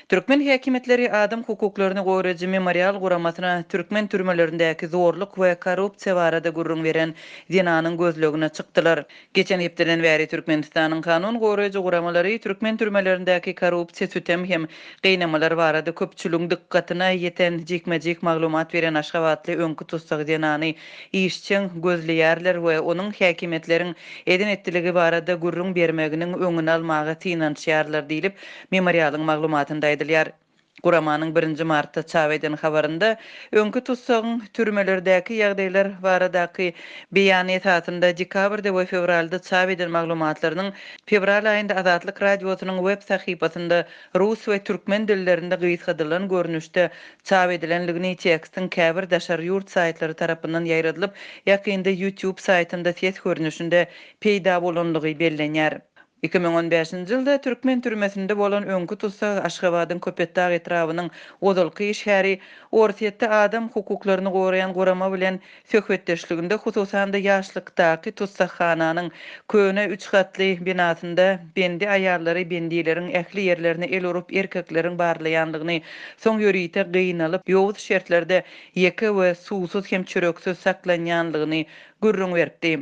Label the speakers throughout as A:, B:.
A: Türkmen häkimetleri adam hukuklaryny goýrajy memorial guramasyna türkmen türmelerindäki zorluk we korrupsiýa barada gurrun beren Zinanyň gözlegine çykdylar. Geçen hepdeden bäri Türkmenistanyň kanun goýrajy guramalary türkmen türmelerindäki korrupsiýa sütem hem gynamalar barada köpçüligiň dikkatyna ýeten jekmejek maglumat beren Aşgabatly öňkü tutsak Zinany işçiň gözleýärler we onuň häkimetleriň eden etdiligi barada gurrun bermeginiň öňüni almagy tynançýarlar diýilip memorialyň maglumatynda aýdylýar. Guramanyň 1 martda çap eden habarynda öňkü tutsagyň türmelerdäki ýagdaýlar baradaky beýan etatynda dekabrda we fevralda çap eden maglumatlarynyň fevral aýynda Azatlyk radiosynyň web sahypasynda rus we türkmen dillerinde gyýytdylan görnüşde çap edilenligini tekstin käbir daşar ýurt saýtlary tarapyndan ýaýradylyp, ýakynda YouTube saýtynda ses görnüşinde peýda bolanlygy bellenýär. 2015-nji ýylda Türkmen türmesinde bolan öňkü tutsak Aşgabatyň Köpetdağ etrawynyň Ozalky şäheri ortaýetde adam hukuklaryny goraýan gorama bilen söhbetdeşliginde hususan da ýaşlykdaky tutsakhananyň köne 3 gatly binasynda bendi aýallary bendiýlerin ähli ýerlerini el urup erkekleriň barlaýanlygyny, soň ýörüýte gynalyp ýowuz şertlerde ýeke we susuz hem çöreksiz saklanýanlygyny gürrüň berdi.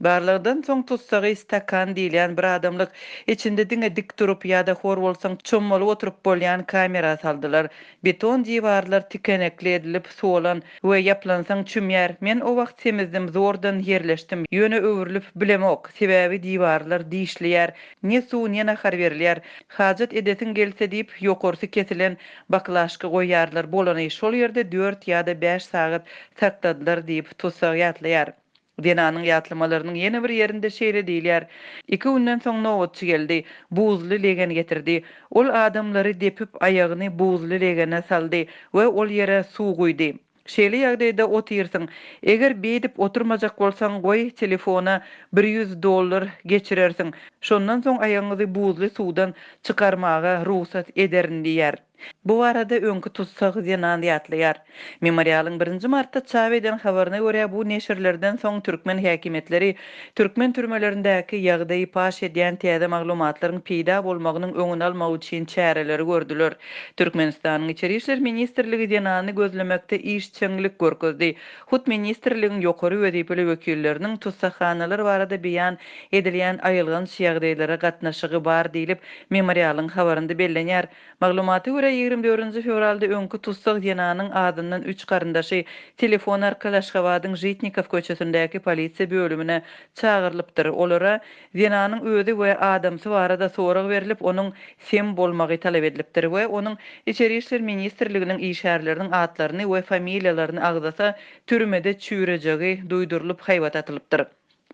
A: Barlygdan soň tutsagy stakan diýilýän bir adamlyk içinde diňe dik durup ýa-da hor bolsaň çömmelip oturup bolýan kamera saldylar. Beton diýwarlar tikenekli edilip solan we ýaplansaň çümýär. Men o wagt semizdim, zordan ýerleşdim. Ýöne öwrülip bilemok. Sebäbi diýwarlar diýişliýär. Ne suw ne nahar berilýär. Hajat edesiň gelse diýip ýokarsy kesilen baklaşky goýýarlar. Bolany şol ýerde 4 ýa-da 5 sagat sakladylar diýip tutsak ýatlaýar. Zinanyň ýatlamalarının ýene bir ýerinde şeýle diýilýär. 2 günden soň nowatçy geldi, buzly legen getirdi. Ol adamlary depip aýagyny buzly legene saldy we ol ýere suw guýdy. Şeýle ýagdaýda otyrsyň. Eger beýdip oturmajak bolsaň goý telefona $100 geçirersiň. Şondan soň aýagyňy buzly suwdan çykarmaga ruhsat ederin diýär. Bu arada öňkü tutsak Zinan ýatlaýar. Memorialyň 1 martda çap eden habaryna görä bu neşirlerden soň türkmen häkimetleri türkmen türmelerindäki ýagdaýy paş edýän täze maglumatlaryň peýda bolmagynyň öňüni almak üçin çäreleri gördüler. Türkmenistanyň Içeri işler ministrligi Zinany gözlemekde işçiňlik görkezdi. Hut ministrligiň ýokary wezipeli wekilleriniň tutsakhanalar barada beýan edilýän aýylgan ýagdaýlara gatnaşygy bar diýilip memorialyň habarynda bellenýär. Maglumaty görä 24 fevralda öňkü tutsak Zinanyň adyndan 3 garyndaşy telefon arkaly Aşgabatyň Jitnikov köçesindäki polisiýa bölümine çağırlypdyr. Olara Zinanyň özi we adamsy barada sorag berilip, onuň sem bolmagy talap edilipdir we onuň Içeri işler ministrliginiň işärleriniň atlaryny we familiýalaryny agdasa türmede çüýrejegi duýdurylyp haýbat atylypdyr.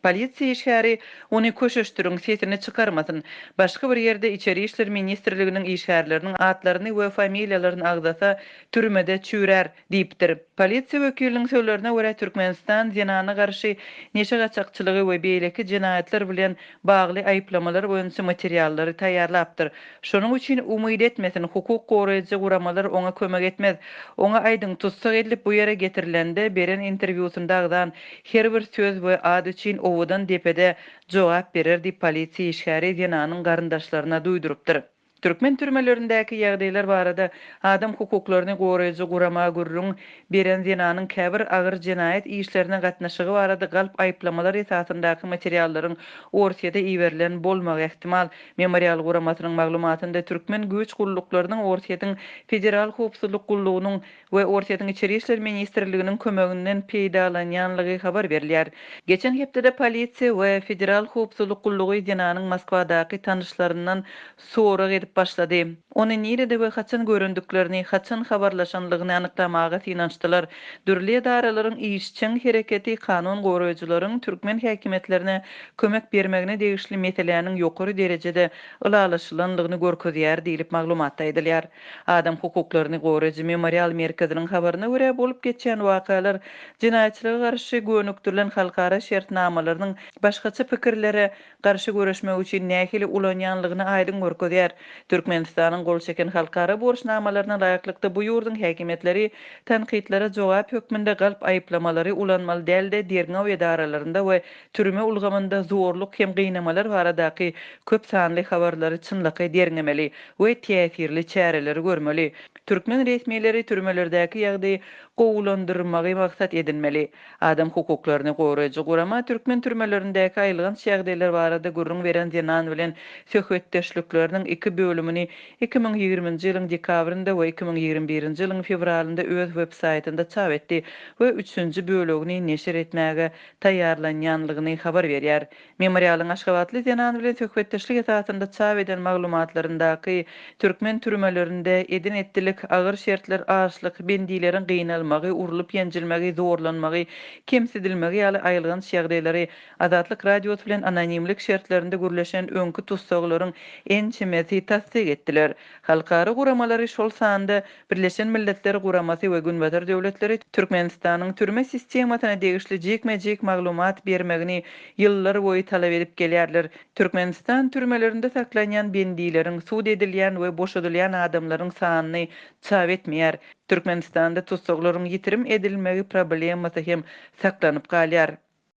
A: Polisiýa işgäri ony köşeşdiriň sesini çykarmasyn, başga bir ýerde Içeri işler ministrliginiň işgärleriniň atlaryny we familiýalaryny agdasa türmede çüýrer diýipdir. Polisiýa wekiliniň sözlerine görä Türkmenistan Zinana garşy neşe gaçakçylygy we beýleki jinaýatlar bilen bagly aýplamalar boýunça materiallary taýýarlapdyr. Şonuň üçin umyt etmesin, hukuk goraýjy guramalar oňa kömek etmez. Oňa aýdyň tutsak edilip bu ýere getirilende beren interwýusundagdan her bir söz we ad üçin owudan depede jogap berer diýip polisiýa işgäri Zinanyň garyndaşlaryna duýdurupdyr. Türkmen türmelerindäki ýagdaýlar barada adam hukuklaryny goraýjy gurama gurrun beren Zinanyň käbir agyr jinaýat işlerine gatnaşygy barada galp aýplamalar esasyndaky materiallaryň ortaýada iýerilen bolmagy ihtimal. Memorial guramasynyň maglumatynda türkmen güýç gulluklarının ortaýatyň federal howpsuzlyk gullugynyň we ortaýatyň Içeri işler ministrliginiň kömeginden peýdalanýanlygy habar berilýär. Geçen hepde polisiýa we federal howpsuzlyk gullugy Zinanyň Moskwadaky tanışlaryndan sorag edip başlady. Ony nirede we haçan göründüklerini, haçan habarlaşanlygyny anyklamaga tynançdylar. Dürli edaralaryň işçiň hereketi kanun goraýjylaryň türkmen häkimetlerine kömek bermegine degişli meselelerini ýokary derejede ılalaşylanlygyny görkezýär diýilip maglumatda aýdylýar. Adam hukuklaryny goraýjy memorial merkeziniň habaryna görä bolup geçen wakalar jinaýatçylyga garşy gönüktirilen halkara şertnamalarynyň başgaça pikirlere garşy göreşmek üçin nähili ulanýanlygyny aýdym görkezýär. Türkmenistanyň gol çeken halkara borçnamalaryna laýyklykda bu ýurdun häkimetleri tanqidlere jogap hökmünde galyp aýyplamalary ulanmaly däldi derňew edaralaryndə we türme ulgamynda zorluk hem gynamalar baradaky köp sanly habarlary çynlyky derňemeli we täsirli çäreleri görmeli. Türkmen resmiýetleri türmelerdäki ýagdaýy gowulandyrmagy maksat edinmeli. Adam hukuklaryny goraýjy gurama türkmen türmelerindäki aýylgan şägdeýler barada gurrun beren Zenan bilen söhbetdeşlikleriniň iki bölümini 2020-nji ýylyň dekabrynda we 2021-nji ýylyň fevralynda öz web saýtynda çap etdi we 3-nji bölegini neşir etmäge taýýarlanýanlygyny habar berýär. Memorialyň Aşgabatly Zenan bilen söhbetdeşlik esasynda çap eden maglumatlaryndaky türkmen türmelerinde edin etdilik agyr şertler aşlyk, bendilerin gynalmagy, urulup ýenjilmegi, zorlanmagy, kemsidilmegi ýaly aýylgan şägdeýleri Azatlyk radiosu bilen anonimlik şertlerinde gürleşen öňkü tutsaglaryň en çimesi tasdik etdiler. Halkara guramalary şol sanda Birleşen Milletler Guramasy we Günbatar döwletleri Türkmenistanyň türme sistemasyna degişli jekmejek maglumat bermegini ýyllar boýy talap edip gelýärler. Türkmenistan türmelerinde saklanýan bendileriň, suud edilýän we boşadylýan adamlaryň sanyny çap etmeýär. Türkmenistanda tutsaglaryň ýitirim edilmegi problemasy hem saklanyp galýar.